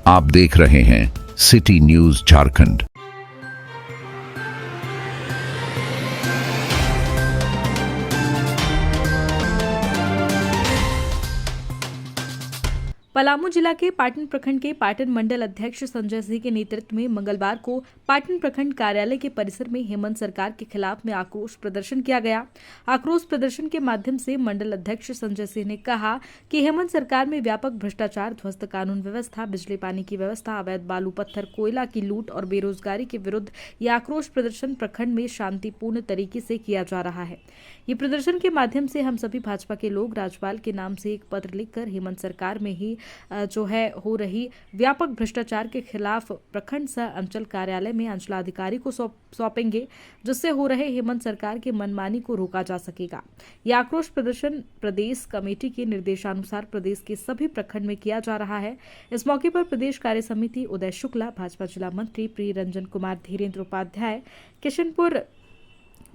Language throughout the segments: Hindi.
आप देख रहे हैं सिटी न्यूज झारखंड। पलामू जिला के पाटन प्रखंड के पाटन मंडल अध्यक्ष संजय सिंह के नेतृत्व में मंगलवार को पाटन प्रखंड कार्यालय के परिसर में हेमंत सरकार के खिलाफ में आक्रोश प्रदर्शन किया गया। आक्रोश प्रदर्शन के माध्यम से मंडल अध्यक्ष संजय सिंह ने कहा कि हेमंत सरकार में व्यापक भ्रष्टाचार, ध्वस्त कानून व्यवस्था, बिजली पानी की व्यवस्था, अवैध बालू पत्थर कोयला की लूट और बेरोजगारी के विरुद्ध ये आक्रोश प्रदर्शन प्रखंड में शांतिपूर्ण तरीके से किया जा रहा है। ये प्रदर्शन के माध्यम से हम सभी भाजपा के लोग राज्यपाल के नाम से एक पत्र लिखकर हेमंत सरकार में ही जो है हो रही व्यापक भ्रष्टाचार के खिलाफ प्रखंड सह अंचल कार्यालय में अंचलाधिकारी को सौंपेंगे, जिससे हो रहे हेमंत सरकार की मनमानी को रोका जा सकेगा। यह आक्रोश प्रदर्शन प्रदेश कमेटी के निर्देशानुसार प्रदेश के सभी प्रखंड में किया जा रहा है। इस मौके पर प्रदेश कार्य समिति उदय शुक्ला, भाजपा जिला मंत्री प्रिय रंजन कुमार, धीरेन्द्र उपाध्याय, किशनपुर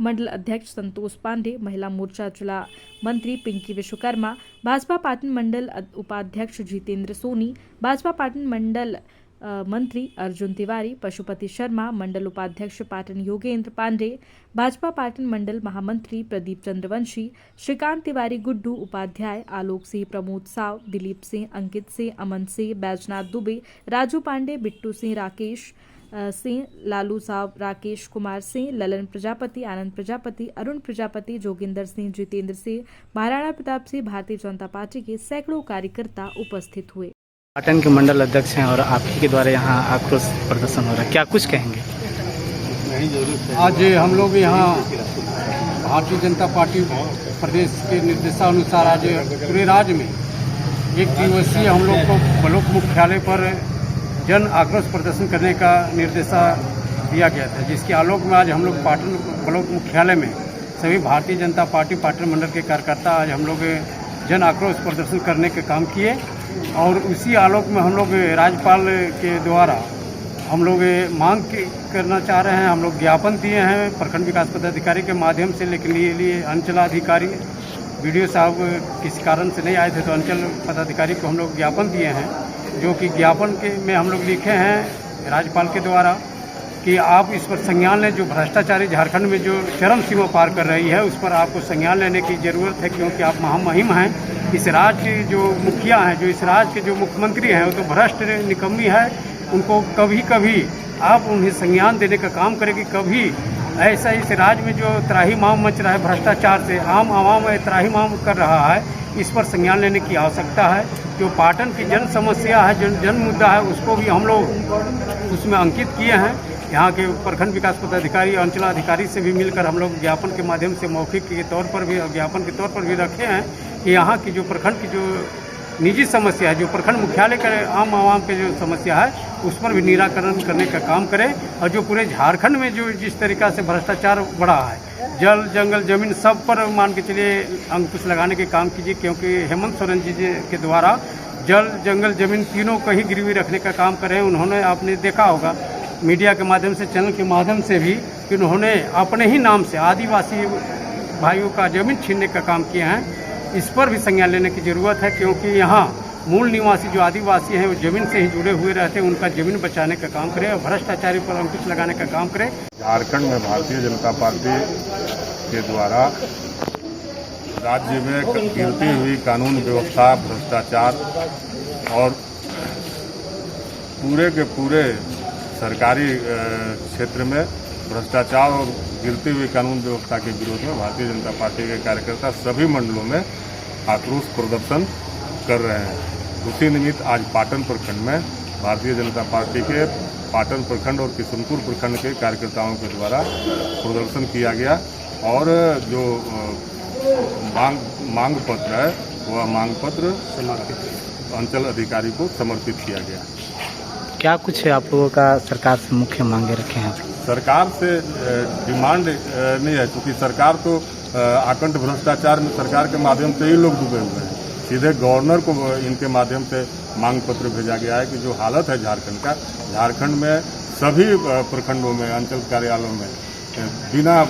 मंडल अध्यक्ष संतोष पांडे, महिला मोर्चा जिला मंत्री पिंकी विश्वकर्मा, भाजपा पाटन मंडल उपाध्यक्ष जितेंद्र सोनी, भाजपा पाटन मंडल मंत्री अर्जुन तिवारी, पशुपति शर्मा, मंडल उपाध्यक्ष पाटन योगेंद्र पांडे, भाजपा पाटन मंडल महामंत्री प्रदीप चंद्रवंशी, श्रीकांत तिवारी, गुड्डू उपाध्याय, आलोक सिंह, प्रमोद साव, दिलीप सिंह, अंकित सिंह, अमन सिंह, बैजनाथ दुबे, राजू पांडे, बिट्टू सिंह, राकेश सिंह, लालू साहब, राकेश कुमार सिंह, ललन प्रजापति, आनंद प्रजापति, अरुण प्रजापति, जोगिंदर सिंह, जितेंद्र सिंह, महाराणा प्रताप सिंह, भारतीय जनता पार्टी के सैकड़ों कार्यकर्ता उपस्थित हुए। पाटन के मंडल अध्यक्ष हैं और आप ही के द्वारा यहाँ आक्रोश प्रदर्शन हो रहा है, क्या कुछ कहेंगे? आज हम लोग यहाँ भारतीय जनता पार्टी प्रदेश के निर्देशानुसार आज पूरे राज्य में एक दिवसीय हम लोग को ब्लॉक मुख्यालय पर जन आक्रोश प्रदर्शन करने का निर्देशा दिया गया था, जिसके आलोक में आज हम लोग पाटन ब्लॉक मुख्यालय में सभी भारतीय जनता पार्टी पाटन मंडल के कार्यकर्ता आज हम लोग जन आक्रोश प्रदर्शन करने के काम किए और उसी आलोक में हम लोग राज्यपाल के द्वारा हम लोग मांग करना चाह रहे हैं। हम लोग ज्ञापन दिए हैं प्रखंड विकास पदाधिकारी के माध्यम से, लेकिन ये लिए अंचलाधिकारी वीडियो साहब किसी कारण से नहीं आए थे, तो अंचल पदाधिकारी को हम लोग ज्ञापन दिए हैं, जो कि ज्ञापन के में हम लोग लिखे हैं राज्यपाल के द्वारा कि आप इस पर संज्ञान लें। जो भ्रष्टाचारी झारखंड में जो चरम सीमा पार कर रही है, उस पर आपको संज्ञान लेने की ज़रूरत है, क्योंकि आप महामहिम हैं। इस राज्य के जो मुखिया हैं, जो इस राज्य के जो मुख्यमंत्री हैं, वो तो भ्रष्ट निकम्मी है। उनको कभी कभी आप उन्हें संज्ञान देने का काम करें कि कभी ऐसा इस राज्य में जो त्राही माम मच रहा है भ्रष्टाचार से, आम आवाम त्राही माम कर रहा है, इस पर संज्ञान लेने की आवश्यकता है। जो पाटन की जन समस्या है, जन मुद्दा है, उसको भी हम लोग उसमें अंकित किए हैं। यहाँ के प्रखंड विकास पदाधिकारी, अंचलाधिकारी से भी मिलकर हम लोग ज्ञापन के माध्यम से मौखिक के तौर पर भी, ज्ञापन के तौर पर भी रखे हैं कि यहाँ की जो प्रखंड की जो निजी समस्या है, जो प्रखंड मुख्यालय के आम आवाम के जो समस्या है, उस पर भी निराकरण करने का काम करें। और जो पूरे झारखंड में जो जिस तरीका से भ्रष्टाचार बढ़ा है, जल जंगल जमीन सब पर मान के चलिए अंकुश लगाने के काम कीजिए, क्योंकि हेमंत सोरेन जी के द्वारा जल जंगल जमीन तीनों को ही गिरवी रखने का काम करें। उन्होंने आपने देखा होगा मीडिया के माध्यम से, चैनल के माध्यम से भी, कि उन्होंने अपने ही नाम से आदिवासी भाइयों का जमीन छीनने का काम किया है। इस पर भी संज्ञान लेने की ज़रूरत है, क्योंकि यहाँ मूल निवासी जो आदिवासी हैं वो जमीन से ही जुड़े हुए रहते हैं। उनका जमीन बचाने का काम करें और भ्रष्टाचारी पर अंकुश लगाने का काम करें। झारखंड में भारतीय जनता पार्टी के द्वारा राज्य में गिरती हुई कानून व्यवस्था, भ्रष्टाचार और पूरे के पूरे सरकारी क्षेत्र में भ्रष्टाचार और गिरती हुई कानून व्यवस्था के विरोध में भारतीय जनता पार्टी के कार्यकर्ता सभी मंडलों में आक्रोश प्रदर्शन कर रहे हैं। उसी निमित्त आज पाटन प्रखंड में भारतीय जनता पार्टी के पाटन प्रखंड और किशनपुर प्रखंड के कार्यकर्ताओं के द्वारा प्रदर्शन किया गया और जो मांग पत्र है, वह मांग पत्र अंचल अधिकारी को समर्पित किया गया। क्या कुछ आप लोगों का सरकार से मुख्य मांगे रखे हैं? सरकार से डिमांड नहीं है, क्योंकि सरकार तो आकंठ भ्रष्टाचार में सरकार के माध्यम से ही लोग डूबे हुए हैं। सीधे गवर्नर को इनके माध्यम से मांग पत्र भेजा गया है कि जो हालत है झारखंड का, झारखंड में सभी प्रखंडों में, अंचल कार्यालयों में बिना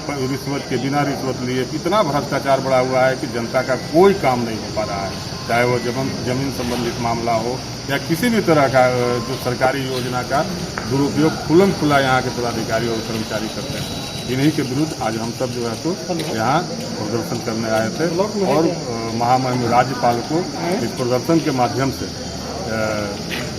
रिश्वत के बिना रिश्वत लिए इतना भ्रष्टाचार बढ़ा हुआ है कि जनता का कोई काम नहीं हो पा रहा है, चाहे वो जमीन संबंधित मामला हो या किसी भी तरह का जो सरकारी योजना का दुरुपयोग खुल्लम खुला यहाँ के पदाधिकारी और कर्मचारी करते हैं। इन्हीं के विरुद्ध आज हम सब जो है तो यहाँ प्रदर्शन करने आए थे और महामहिम राज्यपाल को इस प्रदर्शन के माध्यम से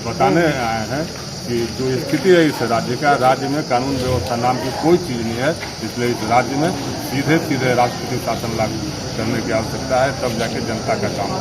बताने आए हैं कि जो स्थिति है इस राज्य में कानून व्यवस्था नाम की कोई चीज़ नहीं है, इसलिए इस राज्य में सीधे राष्ट्रपति शासन लागू करने की आवश्यकता है, तब जाके जनता का काम